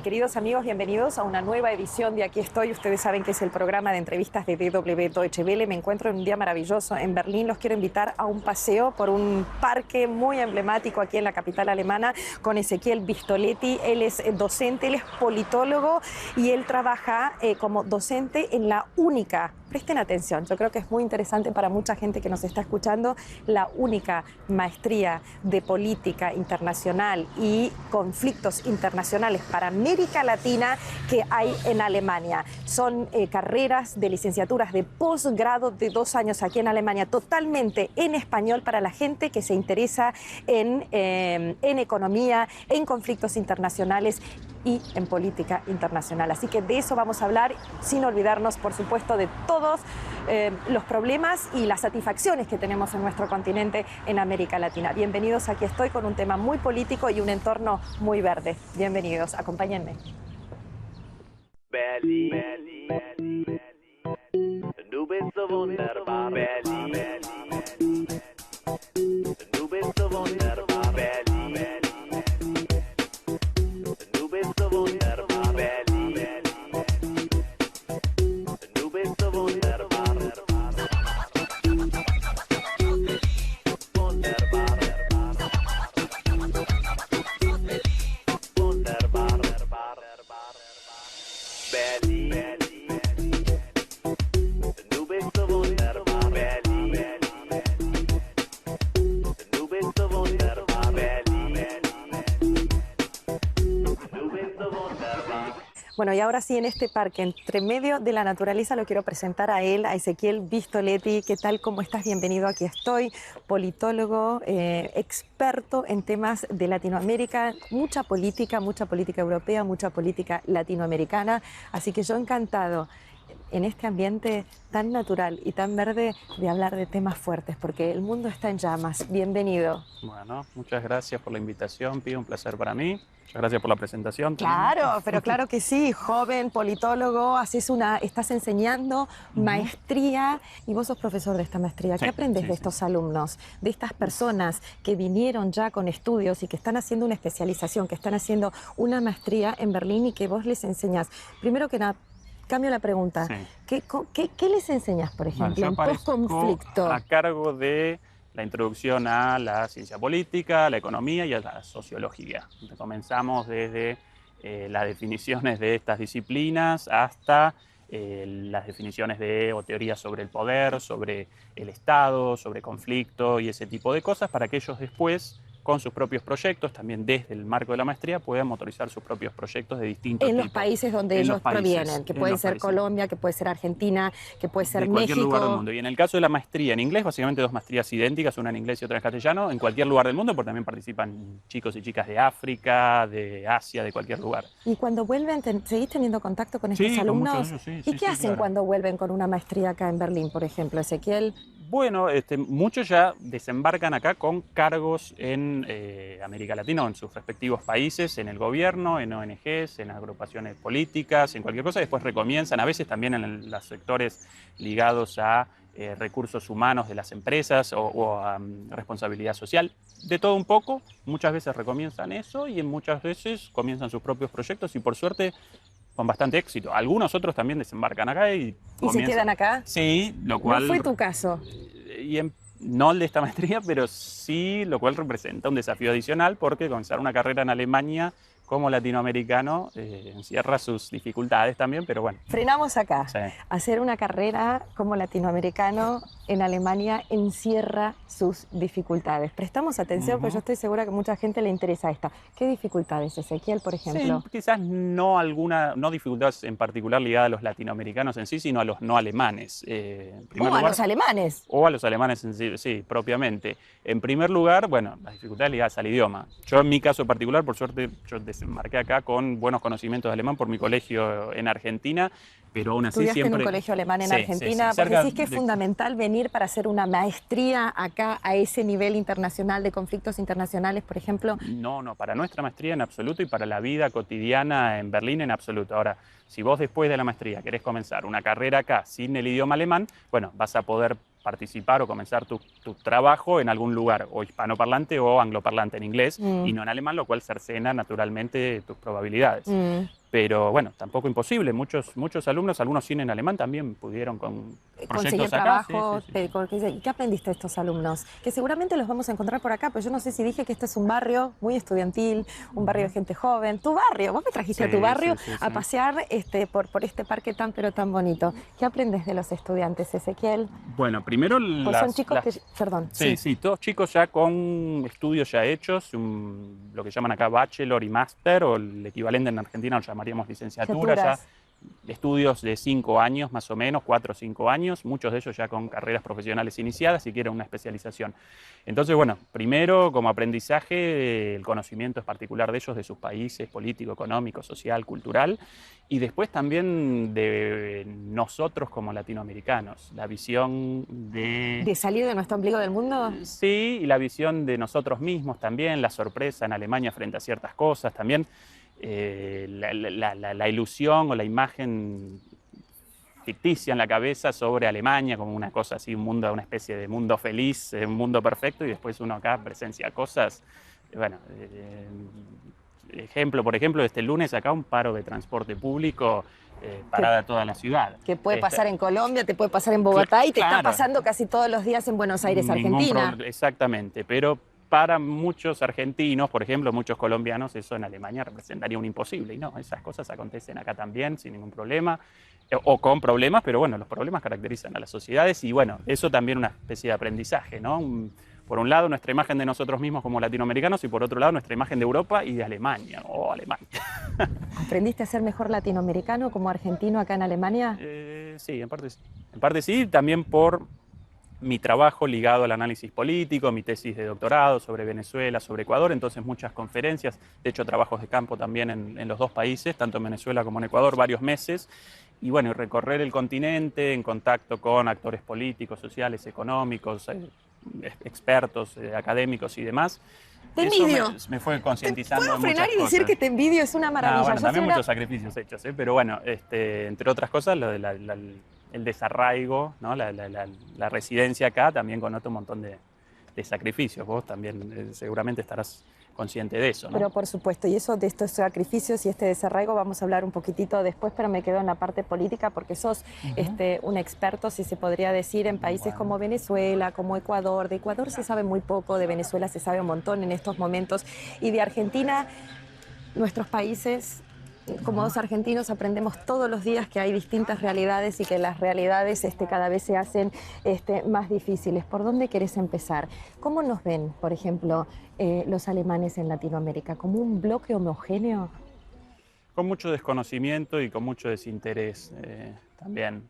Queridos amigos, bienvenidos a una nueva edición de Aquí estoy. Ustedes saben que es el programa de entrevistas de DW Deutsche Welle. Me encuentro en un día maravilloso en Berlín. Los quiero invitar a un paseo por un parque muy emblemático aquí en la capital alemana con Ezequiel Vistoletti. Él es docente, él es politólogo y él trabaja como docente en la única, presten atención, yo creo que es muy interesante para mucha gente que nos está escuchando, la única maestría de política internacional y conflictos internacionales para América Latina que hay en Alemania. Son carreras de licenciaturas de posgrado de 2 años aquí en Alemania, totalmente en español para la gente que se interesa en economía, en conflictos internacionales y en política internacional. Así que de eso vamos a hablar, sin olvidarnos, por supuesto, de todos los problemas y las satisfacciones que tenemos en nuestro continente, en América Latina. Bienvenidos, aquí estoy con un tema muy político y un entorno muy verde. Bienvenidos, acompáñenme. Berlin, Berlin, Berlin, du bist so wunderbar, Berlin, Berlin, du bist so wunderbar, Berlin, Berlin, du bist so wunderbar, Berlin, Berlin, du bist so wunderbar, wunderbar, wunderbar, Berlin, Berlin, du bist so wunderbar, Berlin, Berlin, du bist so wunderbar, Berlin, Berlin, du bist so wunderbar. Bueno, y ahora sí, en este parque, entre medio de la naturaleza, lo quiero presentar a él, a Ezequiel Vistoletti. ¿Qué tal? ¿Cómo estás? Bienvenido, aquí estoy. Politólogo, experto en temas de Latinoamérica, mucha política europea, mucha política latinoamericana. Así que yo encantado en este ambiente tan natural y tan verde de hablar de temas fuertes, porque el mundo está en llamas. Bienvenido. Bueno, muchas gracias por la invitación, Pío, un placer para mí. Muchas gracias por la presentación. Claro, pero claro que sí, joven, politólogo, estás enseñando maestría y vos sos profesor de esta maestría. ¿Qué aprendes de estos alumnos, de estas personas que vinieron ya con estudios y que están haciendo una especialización, que están haciendo una maestría en Berlín y que vos les enseñás? Primero que nada, cambio la pregunta. Sí. ¿Qué les enseñas, por ejemplo, Yo en post-conflicto? a cargo de la introducción a la ciencia política, a la economía y a la sociología. Comenzamos desde las definiciones de estas disciplinas hasta las definiciones o teorías sobre el poder, sobre el Estado, sobre conflicto y ese tipo de cosas, para que ellos después, con sus propios proyectos, también desde el marco de la maestría, puedan motorizar sus propios proyectos de distintos tipos. En los países donde ellos provienen, que puede ser Colombia, que puede ser Argentina, que puede ser México. De cualquier lugar del mundo. Y en el caso de la maestría en inglés, básicamente 2 maestrías idénticas, una en inglés y otra en castellano, en cualquier lugar del mundo, porque también participan chicos y chicas de África, de Asia, de cualquier lugar. ¿Y cuando vuelven, seguís teniendo contacto con estos alumnos? Con muchos de ellos, sí. ¿Y qué hacen cuando vuelven con una maestría acá en Berlín, por ejemplo, Ezequiel? Bueno, muchos ya desembarcan acá con cargos en América Latina o en sus respectivos países, en el gobierno, en ONGs, en agrupaciones políticas, en cualquier cosa. Después recomienzan, a veces también en los sectores ligados a recursos humanos de las empresas o a responsabilidad social. De todo un poco, muchas veces recomienzan eso y muchas veces comienzan sus propios proyectos y por suerte con bastante éxito. Algunos otros también desembarcan acá y se quedan acá. Sí, lo cual... ¿No fue tu caso? No el de esta maestría, pero sí, lo cual representa un desafío adicional porque comenzar una carrera en Alemania como latinoamericano encierra sus dificultades también, pero bueno. Frenamos acá. Sí. Hacer una carrera como latinoamericano en Alemania encierra sus dificultades. Prestamos atención, porque yo estoy segura que mucha gente le interesa esta. ¿Qué dificultades, Ezequiel, por ejemplo? Sí, quizás no dificultades en particular ligadas a los latinoamericanos en sí, sino a los no alemanes. A los alemanes. O a los alemanes en sí, sí, propiamente. En primer lugar, bueno, las dificultades ligadas al idioma. Yo en mi caso particular, por suerte, yo desembarqué acá con buenos conocimientos de alemán por mi colegio en Argentina, pero aún así ¿Estudiaste siempre... en un colegio alemán en Argentina? Sí. Porque decís que es fundamental venir para hacer una maestría acá a ese nivel internacional de conflictos internacionales, por ejemplo. No, para nuestra maestría en absoluto y para la vida cotidiana en Berlín en absoluto. Ahora, si vos después de la maestría querés comenzar una carrera acá sin el idioma alemán, bueno, vas a poder participar o comenzar tu trabajo en algún lugar, o hispanoparlante o angloparlante en inglés, y no en alemán, lo cual cercena naturalmente tus probabilidades. Pero bueno, tampoco imposible. Muchos alumnos, algunos sin en alemán, también pudieron con conseguir proyectos acá. trabajo. Sí, sí, sí. ¿Y qué aprendiste de estos alumnos? Que seguramente los vamos a encontrar por acá, pero yo no sé si dije que este es un barrio muy estudiantil, un barrio de gente joven. Tu barrio, vos me trajiste a tu barrio a pasear por este parque tan pero tan bonito. ¿Qué aprendes de los estudiantes, Ezequiel? Bueno, primero Pues son chicos que... Perdón. Sí, todos chicos ya con estudios ya hechos, lo que llaman acá bachelor y máster, o el equivalente en Argentina lo llamaríamos licenciatura, ya estudios de 5 años más o menos, 4 o 5 años, muchos de ellos ya con carreras profesionales iniciadas y quieren una especialización. Entonces, bueno, primero como aprendizaje el conocimiento es particular de ellos, de sus países, político, económico, social, cultural, y después también de nosotros como latinoamericanos, la visión ¿De salir de nuestro ombligo del mundo? Sí, y la visión de nosotros mismos también, la sorpresa en Alemania frente a ciertas cosas, también la ilusión o la imagen ficticia en la cabeza sobre Alemania como una cosa así, una especie de mundo feliz, un mundo perfecto, y después uno acá presencia cosas, bueno, por ejemplo, este lunes acá un paro de transporte público, parada toda la ciudad. Que puede pasar en Colombia, te puede pasar en Bogotá y te está pasando casi todos los días en Buenos Aires, Argentina. Exactamente, pero para muchos argentinos, por ejemplo, muchos colombianos, eso en Alemania representaría un imposible. Y no, esas cosas acontecen acá también sin ningún problema, o con problemas, pero bueno, los problemas caracterizan a las sociedades y bueno, eso también una especie de aprendizaje, ¿no? Por un lado, nuestra imagen de nosotros mismos como latinoamericanos y por otro lado, nuestra imagen de Europa y de Alemania, o Alemania. ¿Aprendiste a ser mejor latinoamericano como argentino acá en Alemania? Sí, en parte sí. En parte sí, también por mi trabajo ligado al análisis político, mi tesis de doctorado sobre Venezuela, sobre Ecuador, entonces muchas conferencias, de hecho trabajos de campo también en los dos países, tanto en Venezuela como en Ecuador, varios meses, y bueno, y recorrer el continente en contacto con actores políticos, sociales, económicos, expertos, académicos y demás. Te envidio. Me fue concientizando. ¿Puedo frenar y decir que te envidio? Es una maravilla. Bueno, también muchos sacrificios hechos, pero bueno, entre otras cosas, lo de el desarraigo, ¿no? la residencia acá también connota un montón de sacrificios. Vos también seguramente estarás consciente de eso, ¿no? Pero por supuesto, y eso de estos sacrificios y este desarraigo vamos a hablar un poquitito después, pero me quedo en la parte política porque sos un experto, si se podría decir, en países como Venezuela, como Ecuador. De Ecuador se sabe muy poco, de Venezuela se sabe un montón en estos momentos, y de Argentina, nuestros países... Como dos argentinos aprendemos todos los días que hay distintas realidades y que las realidades cada vez se hacen más difíciles. ¿Por dónde querés empezar? ¿Cómo nos ven, por ejemplo, los alemanes en Latinoamérica? ¿Como un bloque homogéneo? Con mucho desconocimiento y con mucho desinterés también.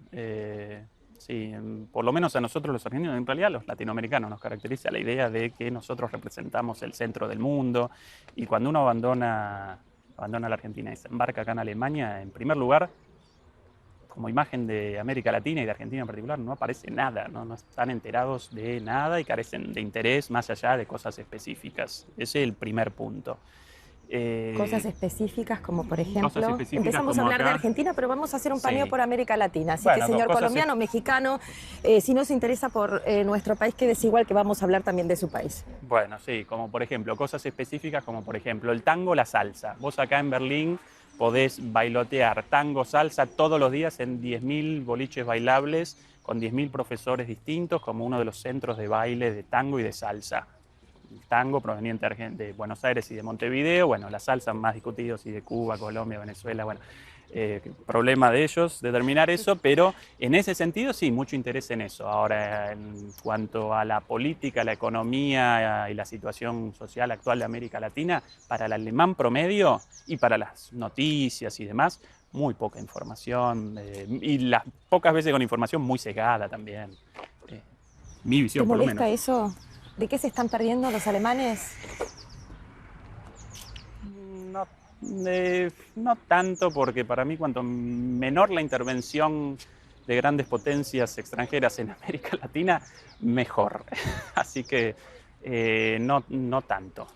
Sí, por lo menos a nosotros los argentinos, en realidad los latinoamericanos, nos caracteriza la idea de que nosotros representamos el centro del mundo, y cuando uno abandona la Argentina y se embarca acá en Alemania, en primer lugar, como imagen de América Latina y de Argentina en particular, no aparece nada, no están enterados de nada y carecen de interés más allá de cosas específicas. Ese es el primer punto. Cosas específicas como, por ejemplo, empezamos como a hablar acá. De Argentina, pero vamos a hacer un paneo por América Latina. Así bueno, que, señor colombiano, mexicano, si no se interesa por nuestro país, que es igual, que vamos a hablar también de su país. Bueno, sí, como por ejemplo, cosas específicas como por ejemplo el tango, la salsa. Vos acá en Berlín podés bailotear tango, salsa todos los días en 10.000 boliches bailables con 10.000 profesores distintos, como uno de los centros de baile de tango y de salsa. Tango proveniente de Buenos Aires y de Montevideo, bueno, la salsa más discutidos y de Cuba, Colombia, Venezuela, bueno, problema de ellos determinar eso, pero en ese sentido sí, mucho interés en eso. Ahora, en cuanto a la política, la economía y la situación social actual de América Latina, para el alemán promedio y para las noticias y demás, muy poca información, y las pocas veces con información muy sesgada también. Mi visión, por lo menos. ¿Te molesta eso? ¿De qué se están perdiendo los alemanes? No tanto, porque para mí cuanto menor la intervención de grandes potencias extranjeras en América Latina, mejor. Así que no tanto.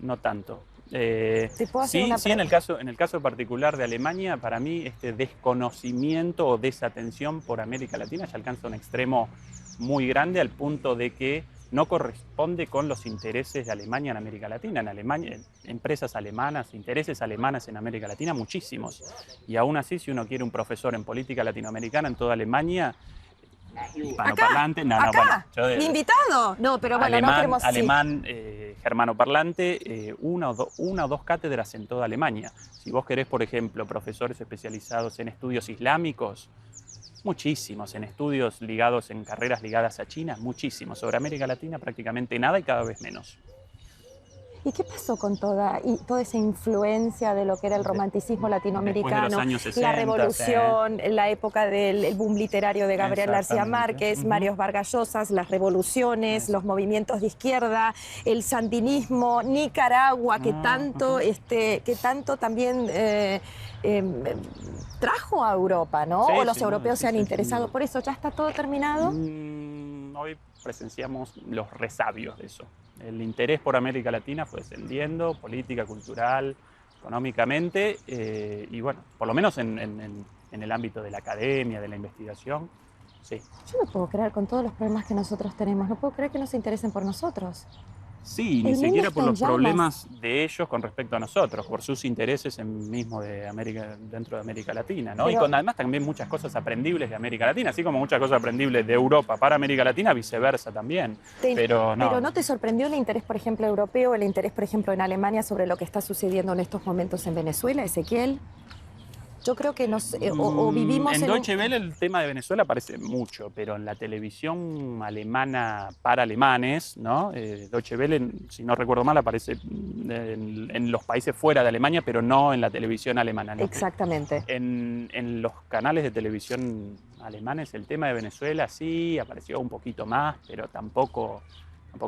Sí, en el caso particular de Alemania, para mí este desconocimiento o desatención por América Latina ya alcanza un extremo muy grande al punto de que no corresponde con los intereses de Alemania en América Latina. En Alemania, empresas alemanas, intereses alemanes en América Latina, muchísimos. Y aún así, si uno quiere un profesor en política latinoamericana en toda Alemania, hispanoparlante, Acá, mi invitado. No, pero bueno, no queremos... alemán germanoparlante, una o dos cátedras en toda Alemania. Si vos querés, por ejemplo, profesores especializados en estudios islámicos, muchísimos, en estudios ligados, en carreras ligadas a China, muchísimos. Sobre América Latina prácticamente nada y cada vez menos. ¿Y qué pasó con toda esa influencia de lo que era el romanticismo latinoamericano? Después de los años 60, la revolución, la época del boom literario de Gabriel García Márquez, Mario Vargas Llosa, las revoluciones, los movimientos de izquierda, el sandinismo, Nicaragua, que tanto también trajo a Europa, ¿no? Sí, o los sí, europeos sí, se han sí, interesado sí. por eso. ¿Ya está todo terminado? Hoy presenciamos los resabios de eso. El interés por América Latina fue descendiendo, política, cultural, económicamente, y bueno, por lo menos en el ámbito de la academia, de la investigación, sí. Yo no puedo creer, con todos los problemas que nosotros tenemos, no puedo creer que no se interesen por nosotros. Sí, ni siquiera por los problemas de ellos con respecto a nosotros, por sus intereses dentro de América Latina, ¿no? Pero, y con además también muchas cosas aprendibles de América Latina, así como muchas cosas aprendibles de Europa para América Latina, viceversa también. Pero ¿no te sorprendió el interés, por ejemplo, europeo, el interés, por ejemplo, en Alemania sobre lo que está sucediendo en estos momentos en Venezuela, Ezequiel? Yo creo que o vivimos en Deutsche Welle el tema de Venezuela aparece mucho, pero en la televisión alemana para alemanes, ¿no? Deutsche Welle, si no recuerdo mal, aparece en los países fuera de Alemania, pero no en la televisión alemana, ¿no? Exactamente. En los canales de televisión alemanes el tema de Venezuela sí apareció un poquito más, pero tampoco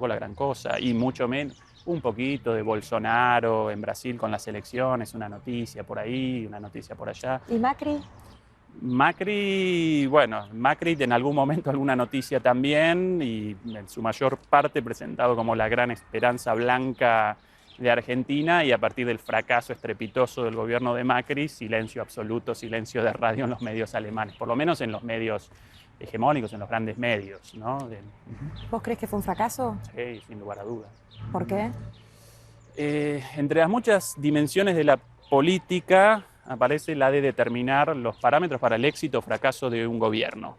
la gran cosa, y mucho menos. Un poquito de Bolsonaro en Brasil con las elecciones, una noticia por ahí, una noticia por allá. ¿Y Macri? Macri en algún momento alguna noticia también, y en su mayor parte presentado como la gran esperanza blanca de Argentina, y a partir del fracaso estrepitoso del gobierno de Macri, silencio absoluto, silencio de radio en los medios alemanes, por lo menos en los medios hegemónicos, en los grandes medios, ¿no? ¿Vos crees que fue un fracaso? Sí, sin lugar a dudas. ¿Por qué? Entre las muchas dimensiones de la política aparece la de determinar los parámetros para el éxito o fracaso de un gobierno.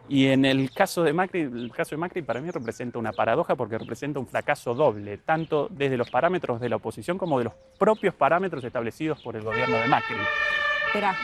Y en el caso de Macri para mí representa una paradoja porque representa un fracaso doble, tanto desde los parámetros de la oposición como de los propios parámetros establecidos por el gobierno de Macri. Espera.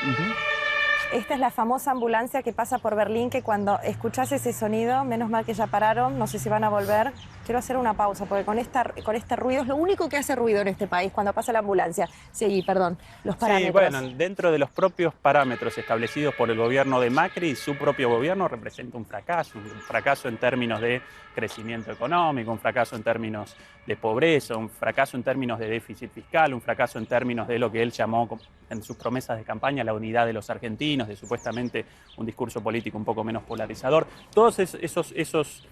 Esta es la famosa ambulancia que pasa por Berlín, que cuando escuchás ese sonido, menos mal que ya pararon, no sé si van a volver. Quiero hacer una pausa, porque con este ruido es lo único que hace ruido en este país, cuando pasa la ambulancia. Sí, perdón, los parámetros. Sí, bueno, dentro de los propios parámetros establecidos por el gobierno de Macri, su propio gobierno representa un fracaso en términos de crecimiento económico, un fracaso en términos de pobreza, un fracaso en términos de déficit fiscal, un fracaso en términos de lo que él llamó en sus promesas de campaña la unidad de los argentinos, de supuestamente un discurso político un poco menos polarizador. Todos esos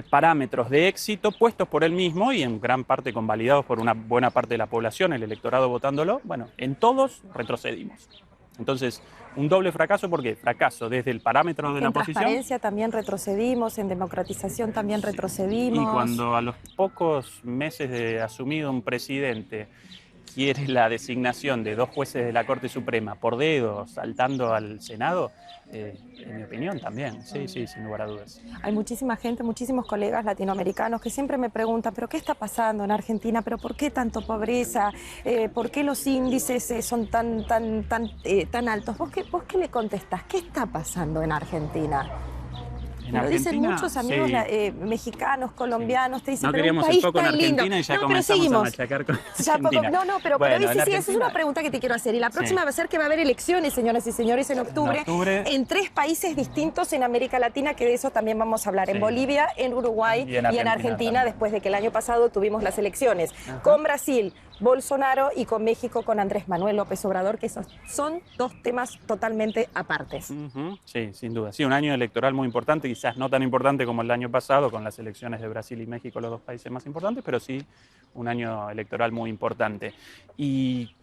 parámetros de éxito puestos por él mismo y en gran parte convalidados por una buena parte de la población, el electorado votándolo, bueno, en todos retrocedimos. Entonces, un doble fracaso, ¿por qué? Fracaso desde el parámetro de la oposición. En transparencia también retrocedimos, en democratización también retrocedimos. Y cuando a los pocos meses de asumido un presidente quiere la designación de 2 jueces de la Corte Suprema por dedo, saltando al Senado, en mi opinión también, sí, sin lugar a dudas. Hay muchísima gente, muchísimos colegas latinoamericanos que siempre me preguntan, ¿pero qué está pasando en Argentina? ¿Pero por qué tanto pobreza? ¿Por qué los índices son tan altos? ¿Vos qué le contestás? ¿Qué está pasando en Argentina? Lo dicen muchos amigos mexicanos, colombianos, te dicen, no pero queríamos un país el foco en tan lindo. Argentina y ya no, comenzamos a machacar con Argentina. Pero bueno, sí, esa es una pregunta que te quiero hacer. Y la próxima va a ser que va a haber elecciones, señoras y señores, en octubre, en 3 países distintos en América Latina, que de eso también vamos a hablar. En Bolivia, en Uruguay y en Argentina, después de que el año pasado tuvimos las elecciones. Con Brasil, Bolsonaro, y con México, con Andrés Manuel López Obrador, que esos son 2 temas totalmente apartes. Sí, sin duda. Sí, un año electoral muy importante, quizás no tan importante como el año pasado, con las elecciones de Brasil y México, los 2 países más importantes, pero sí un año electoral muy importante. ¿Y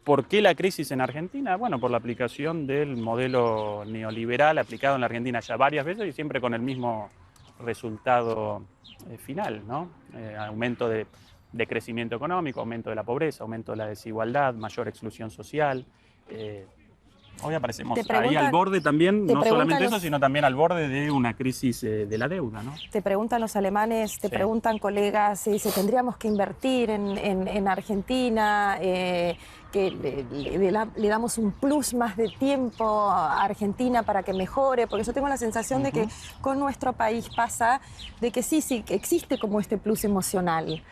por qué la crisis en Argentina? Bueno, por la aplicación del modelo neoliberal aplicado en la Argentina ya varias veces y siempre con el mismo resultado final, ¿no? Aumento de crecimiento económico, aumento de la pobreza, aumento de la desigualdad, mayor exclusión social. Hoy aparecemos ahí al borde también, no solamente eso, sino también al borde de una crisis de la deuda, ¿no? Te preguntan los alemanes, te preguntan colegas, si tendríamos que invertir en Argentina, que le damos un plus más de tiempo a Argentina para que mejore, porque yo tengo la sensación de que con nuestro país pasa de que sí, que existe como este plus emocional.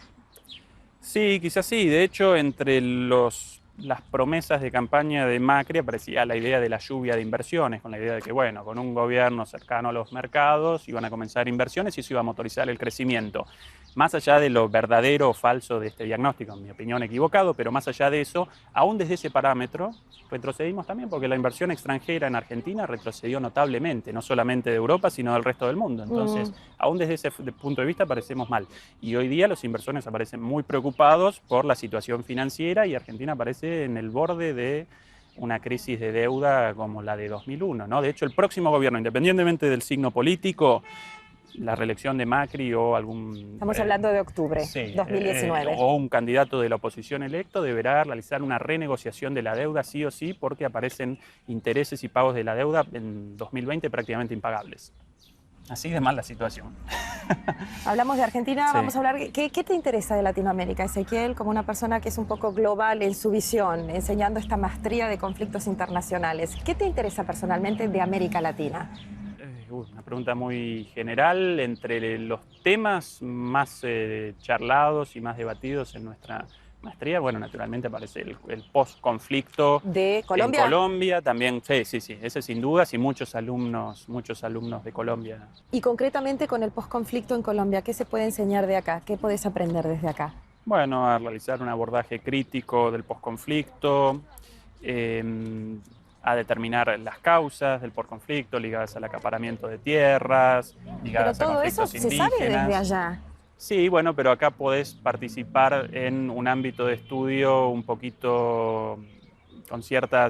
Sí, quizás sí. De hecho, entre las promesas de campaña de Macri aparecía la idea de la lluvia de inversiones, con la idea de que, bueno, con un gobierno cercano a los mercados iban a comenzar inversiones y eso iba a motorizar el crecimiento. Más allá de lo verdadero o falso de este diagnóstico, en mi opinión equivocado, pero más allá de eso, aún desde ese parámetro retrocedimos también porque la inversión extranjera en Argentina retrocedió notablemente, no solamente de Europa, sino del resto del mundo. Entonces, aún desde ese punto de vista parecemos mal. Y hoy día los inversores aparecen muy preocupados por la situación financiera y Argentina aparece en el borde de una crisis de deuda como la de 2001, ¿no? De hecho, el próximo gobierno, independientemente del signo político, la reelección de Macri o algún... Estamos hablando de octubre, sí, 2019. O un candidato de la oposición electo deberá realizar una renegociación de la deuda sí o sí porque aparecen intereses y pagos de la deuda en 2020 prácticamente impagables. Así de mal la situación. Hablamos de Argentina, Sí. vamos a hablar... ¿Qué te interesa de Latinoamérica, Ezequiel, como una persona que es un poco global en su visión, enseñando esta maestría de conflictos internacionales? ¿Qué te interesa personalmente de América Latina? Una pregunta muy general. Entre los temas más charlados y más debatidos en nuestra maestría, bueno, naturalmente aparece el post-conflicto ¿De Colombia? en Colombia, también, sí, ese sin dudas, y muchos alumnos de Colombia. Y concretamente con el posconflicto en Colombia, ¿qué se puede enseñar de acá? ¿Qué podés aprender desde acá? Bueno, a realizar un abordaje crítico del posconflicto, a determinar las causas del posconflicto ligadas al acaparamiento de tierras, ligadas Pero a todo eso conflictos se sabe indígenas. desde allá. Sí, bueno, pero acá podés participar en un ámbito de estudio un poquito con cierta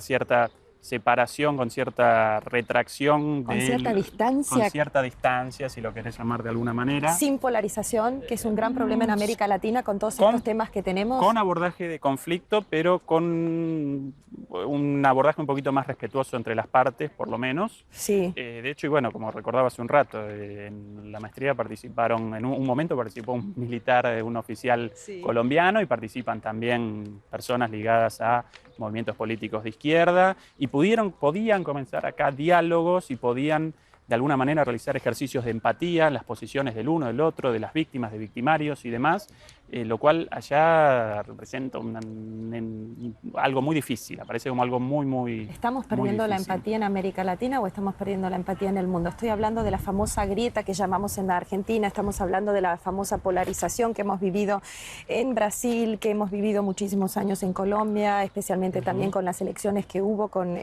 separación, con cierta retracción. Con cierta distancia. Con cierta distancia, si lo querés llamar de alguna manera. Sin polarización, que es un gran problema en América Latina con todos estos temas que tenemos. Con abordaje de conflicto, pero con un abordaje un poquito más respetuoso entre las partes, por lo menos. Sí. De hecho, y bueno, como recordaba hace un rato, en la maestría participaron, en un momento participó un militar, un oficial colombiano, y participan también personas ligadas a movimientos políticos de izquierda, y podían comenzar acá diálogos y podían de alguna manera realizar ejercicios de empatía en las posiciones del uno, del otro, de las víctimas, de victimarios y demás, lo cual allá representa algo muy difícil, aparece como algo muy ¿Estamos perdiendo la empatía en América Latina o estamos perdiendo la empatía en el mundo? Estoy hablando de la famosa grieta que llamamos en la Argentina, estamos hablando de la famosa polarización que hemos vivido en Brasil, que hemos vivido muchísimos años en Colombia, especialmente también con las elecciones que hubo con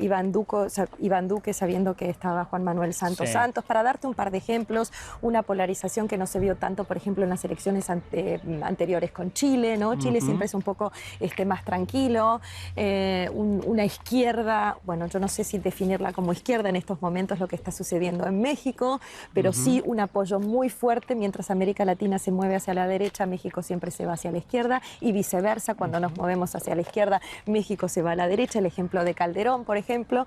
Iván Duque, sabiendo que estaba Juan Manuel Santos Santos. Para darte un par de ejemplos, una polarización que no se vio tanto, por ejemplo, en las elecciones anteriores con Chile, ¿no? Chile siempre es un poco más tranquilo, una izquierda, bueno, yo no sé si definirla como izquierda en estos momentos lo que está sucediendo en México, pero sí un apoyo muy fuerte. Mientras América Latina se mueve hacia la derecha, México siempre se va hacia la izquierda, y viceversa, cuando nos movemos hacia la izquierda, México se va a la derecha. El ejemplo de Calderón, por ejemplo.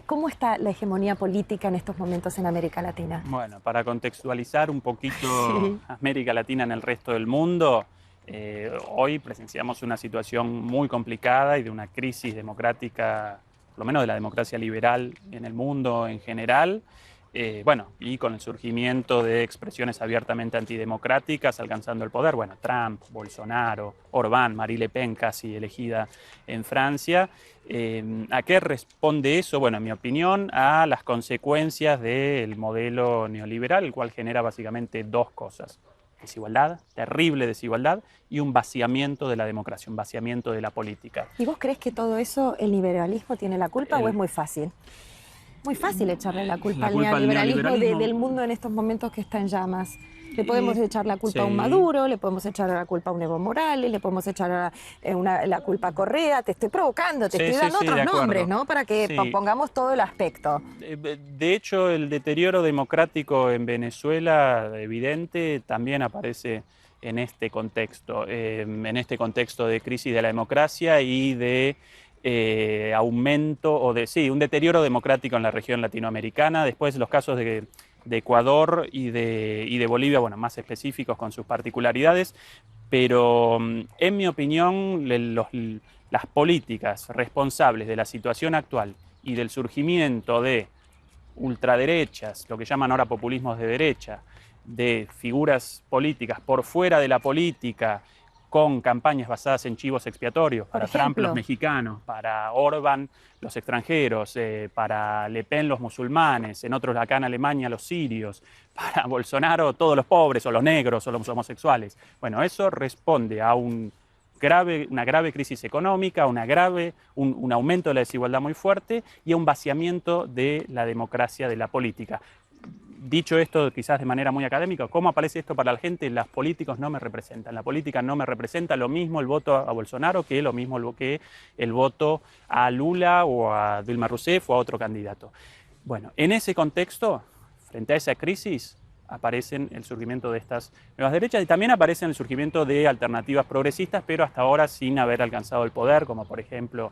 ¿Cómo está la hegemonía política en estos momentos en América Latina? Bueno, para contextualizar un poquito América Latina en el resto del mundo, hoy presenciamos una situación muy complicada y de una crisis democrática, por lo menos de la democracia liberal en el mundo en general, y con el surgimiento de expresiones abiertamente antidemocráticas alcanzando el poder, bueno, Trump, Bolsonaro, Orbán, Marine Le Pen casi elegida en Francia. ¿A qué responde eso? Bueno, en mi opinión, a las consecuencias del modelo neoliberal, el cual genera básicamente dos cosas: desigualdad, terrible desigualdad, y un vaciamiento de la democracia, un vaciamiento de la política. ¿Y vos crees que todo eso el liberalismo tiene la culpa o es muy fácil? Muy fácil echarle la culpa al neoliberalismo del mundo en estos momentos que está en llamas. Le podemos echar la culpa a un Sí. Maduro, le podemos echar la culpa a un Evo Morales, le podemos echar la culpa a Correa. Te estoy provocando, te Sí, estoy sí, dando sí, otros de acuerdo. nombres, ¿no? Para que Sí. pongamos todo el aspecto. De hecho, el deterioro democrático en Venezuela, evidente, también aparece en este contexto de crisis de la democracia y de aumento un deterioro democrático en la región latinoamericana. Después los casos de Ecuador y de Bolivia, bueno, más específicos con sus particularidades, pero en mi opinión las políticas responsables de la situación actual y del surgimiento de ultraderechas, lo que llaman ahora populismos de derecha, de figuras políticas por fuera de la política, con campañas basadas en chivos expiatorios, para Trump ejemplo. los mexicanos, para Orban los extranjeros, para Le Pen los musulmanes, en otros acá en Alemania los sirios, para Bolsonaro todos los pobres o los negros o los homosexuales. Bueno, eso responde a una grave crisis económica, un aumento de la desigualdad muy fuerte y a un vaciamiento de la democracia, de la política. Dicho esto, quizás de manera muy académica, ¿cómo aparece esto para la gente? Los políticos no me representan. La política no me representa lo mismo el voto a Bolsonaro que lo mismo que el voto a Lula o a Dilma Rousseff o a otro candidato. Bueno, en ese contexto, frente a esa crisis, aparecen el surgimiento de estas nuevas derechas y también aparece el surgimiento de alternativas progresistas, pero hasta ahora sin haber alcanzado el poder, como por ejemplo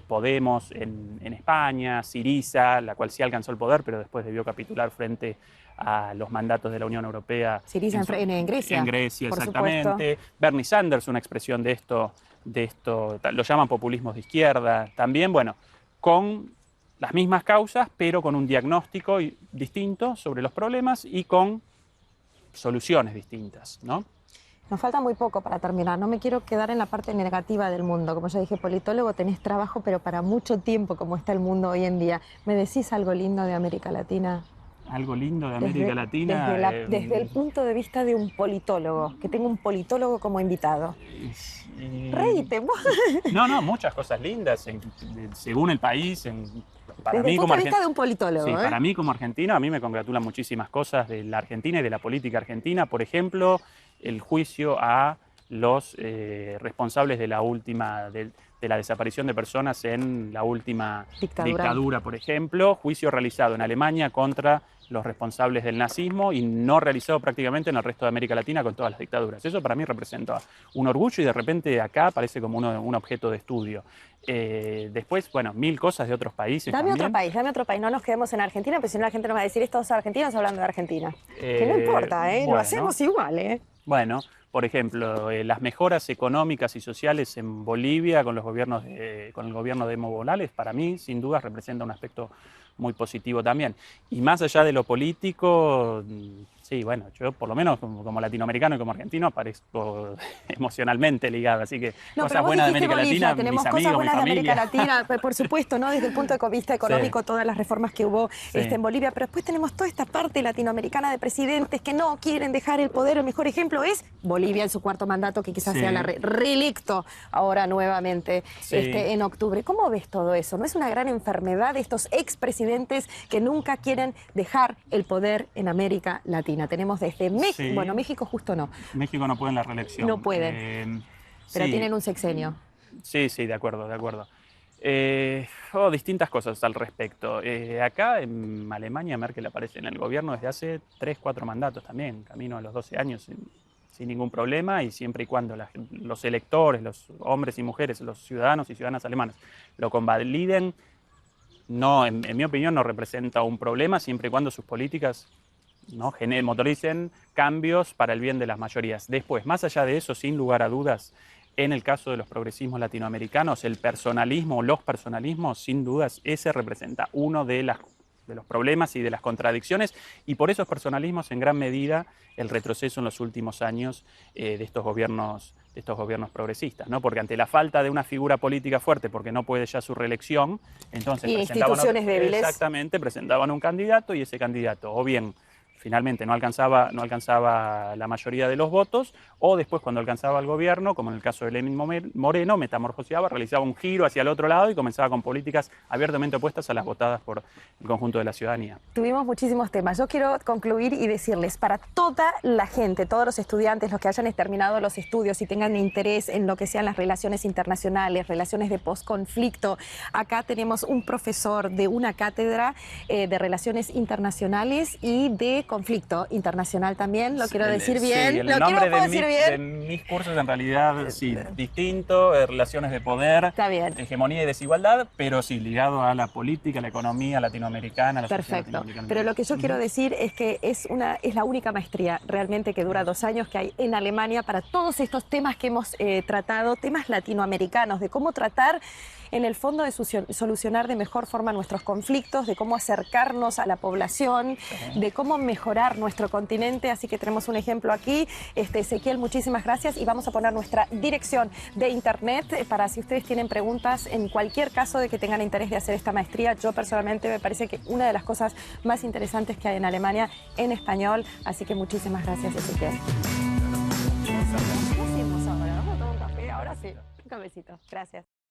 Podemos en España, Syriza, la cual sí alcanzó el poder, pero después debió capitular frente a los mandatos de la Unión Europea. Syriza en Grecia. En Grecia, por exactamente. supuesto. Bernie Sanders, una expresión de esto, lo llaman populismos de izquierda. También, bueno, con las mismas causas, pero con un diagnóstico distinto sobre los problemas y con soluciones distintas, ¿no? Nos falta muy poco para terminar. No me quiero quedar en la parte negativa del mundo. Como ya dije, politólogo, tenés trabajo, pero para mucho tiempo, como está el mundo hoy en día. ¿Me decís algo lindo de América Latina? Algo lindo de América Latina. Desde el punto de vista de un politólogo, que tengo un politólogo como invitado. Reíte, vos. No, muchas cosas lindas, según el país. Para Desde mí, el punto de vista de un politólogo. Sí, para mí como argentino, a mí me congratulan muchísimas cosas de la Argentina y de la política argentina. Por ejemplo, el juicio a los responsables de la desaparición de personas en la última dictadura, por ejemplo. Juicio realizado en Alemania contra los responsables del nazismo y no realizado prácticamente en el resto de América Latina con todas las dictaduras. Eso para mí representa un orgullo y de repente acá parece como un objeto de estudio. Después, bueno, mil cosas de otros países. Dame también. otro país, no nos quedemos en Argentina, porque si no la gente nos va a decir estos argentinos hablando de Argentina. Que no importa, lo bueno. hacemos igual, Bueno, por ejemplo, las mejoras económicas y sociales en Bolivia con el gobierno de Evo Morales, para mí, sin duda, representa un aspecto muy positivo también. Y más allá de lo político, sí, bueno, yo por lo menos como latinoamericano y como argentino aparezco emocionalmente ligado, así que no, cosas buenas de América Bolivia, Latina, tenemos mis cosas amigos, mi buenas de América familia. Latina, por supuesto, ¿no? Desde el punto de vista económico, Sí. todas las reformas que hubo Sí. en Bolivia, pero después tenemos toda esta parte latinoamericana de presidentes que no quieren dejar el poder. El mejor ejemplo es Bolivia en su cuarto mandato, que quizás Sí. sea la reelecto ahora nuevamente Sí. en octubre. ¿Cómo ves todo eso? ¿No es una gran enfermedad de estos expresidentes que nunca quieren dejar el poder en América Latina? Tenemos desde México, Sí. bueno, México justo no, México no puede en la reelección. No pueden. pero sí. tienen un sexenio. Sí, de acuerdo. Distintas cosas al respecto. Acá en Alemania Merkel aparece en el gobierno desde hace 3-4 mandatos también, camino a los 12 años sin ningún problema y siempre y cuando los electores, los hombres y mujeres, los ciudadanos y ciudadanas alemanes lo convaliden, no, en mi opinión no representa un problema siempre y cuando sus políticas ¿no? motoricen cambios para el bien de las mayorías. Después, más allá de eso, sin lugar a dudas, en el caso de los progresismos latinoamericanos, el personalismo o los personalismos, sin dudas, ese representa uno de los problemas y de las contradicciones, y por esos personalismos, en gran medida, el retroceso en los últimos años de estos gobiernos progresistas, ¿no? Porque ante la falta de una figura política fuerte, porque no puede ya su reelección, entonces Y instituciones débiles. Exactamente, presentaban un candidato y ese candidato o bien finalmente no alcanzaba la mayoría de los votos, o después cuando alcanzaba el gobierno, como en el caso de Lenín Moreno, metamorfoseaba, realizaba un giro hacia el otro lado y comenzaba con políticas abiertamente opuestas a las votadas por el conjunto de la ciudadanía. Tuvimos muchísimos temas. Yo quiero concluir y decirles, para toda la gente, todos los estudiantes, los que hayan terminado los estudios y tengan interés en lo que sean las relaciones internacionales, relaciones de posconflicto, acá tenemos un profesor de una cátedra de relaciones internacionales y de conflicto internacional también, lo quiero decir bien. Sí, el nombre de mis cursos en realidad sí, distinto, relaciones de poder, Está bien. hegemonía y desigualdad, pero sí, ligado a la política, a la economía latinoamericana, a la sociedad Perfecto. latinoamericana. Pero lo que yo quiero decir es que es la única maestría realmente que dura 2 años que hay en Alemania para todos estos temas que hemos tratado, temas latinoamericanos, de cómo tratar en el fondo de solucionar de mejor forma nuestros conflictos, de cómo acercarnos a la población, de cómo mejorar nuestro continente. Así que tenemos un ejemplo aquí. Ezequiel, muchísimas gracias y vamos a poner nuestra dirección de internet para si ustedes tienen preguntas en cualquier caso de que tengan interés de hacer esta maestría. Yo personalmente me parece que una de las cosas más interesantes que hay en Alemania en español. Así que muchísimas gracias, Ezequiel. ¿Qué hacemos ahora? ¿Vamos a tomar un café? Ahora sí, un cafecito. Gracias.